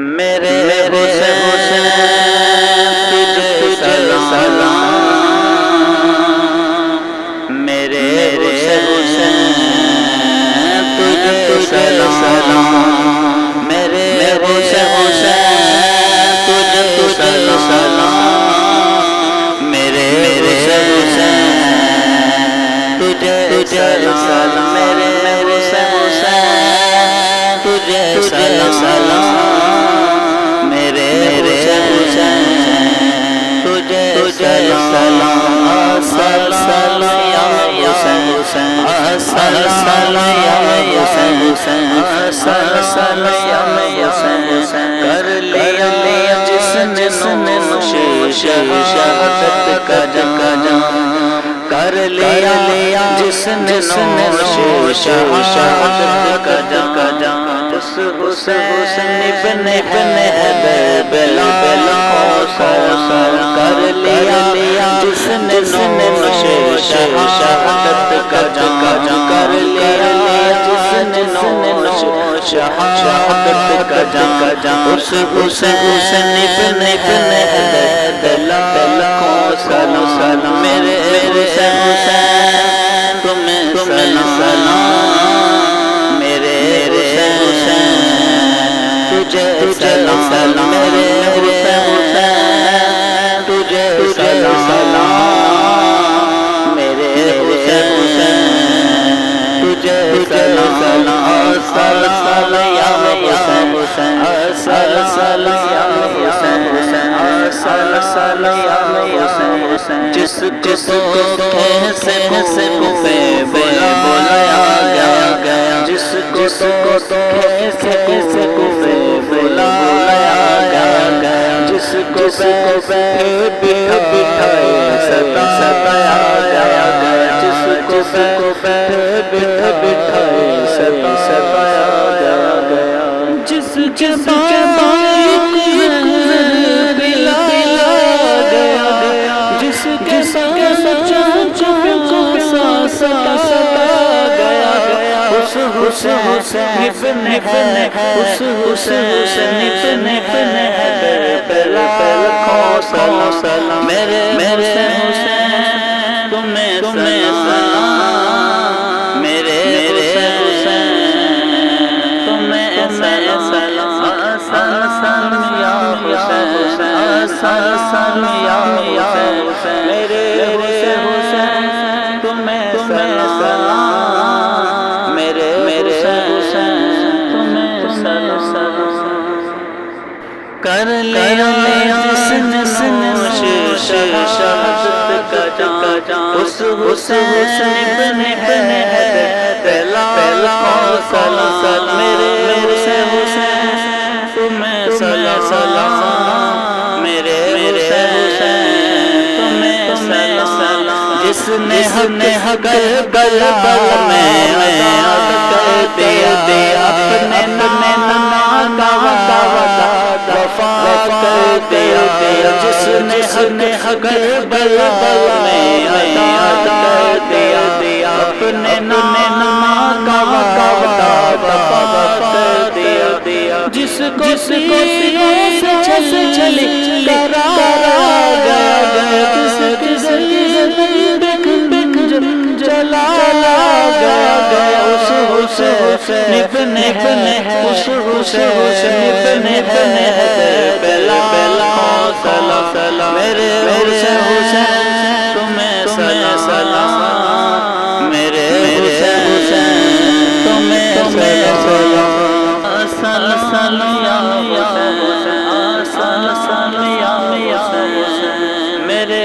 میرے حسین تجھے سلام، میرے حسین تجھے سلام، میرے حسین تجھے سلام، میرے حسین تجھے سلام، میرے حسین تجھے سلام، میرے حسین تجھے سلام، السلام یا حسین، السلام یا حسین، السلام یا حسین، کر لیا جس نے نوش شہادت کا جام، کر لیا جس نے نوش شہادت کا جام، اس حسین ابن حیدر بلا کوثر، کر لیا جس نے نوش شہادت کا جام، کر لیا جس نے نوش شہادت کا جام، اس حسین ابن حیدر بلا کوثر، میرے حسین تمہیں سلام، میرے حسین تجھے سلام، میرے حسین تجھے سلام، میرے حسین تجھے سلام، السلام یا حسین، السلام یا حسین، السلام یا حسین، جس کو کیسے بلایا گیا، جس کو کیسے بلایا گیا، جس کو بٹھائے ستایا گیا، جس کو بٹھائے ستایا گیا، جس کے جس کے اس حسین ابن حیدر بلا کوثر، میرے حسین تمہیں سلام، میرے حسین تمہیں سلام، السلام یا حسین، السلام یا حسین، میرے حسین تمہیں سلام، میرے حسین تمہیں سلام، کر لیا جس نے نوش شہادت کا جام، اس حسین ابن حیدر بلا کوثر، میرے حسین تمہیں سلام، میرے حسین تمہیں سلام، جس نے کربلا میں عطا کر دیا اپنے نام کا وفا کر دیا، جس نے کربلا میں عطا کر دیا اپنے نام کا وفا کر دیا، جس کو سینوں سے چلی کرایا گیا، جس کی جلایا گیا، اس حسین ابن حیدر بلا کوثر، میرے حسین تمہیں سلام، میرے حسین تمہیں سلام، السلام یا حسین، السلام یا حسین، میرے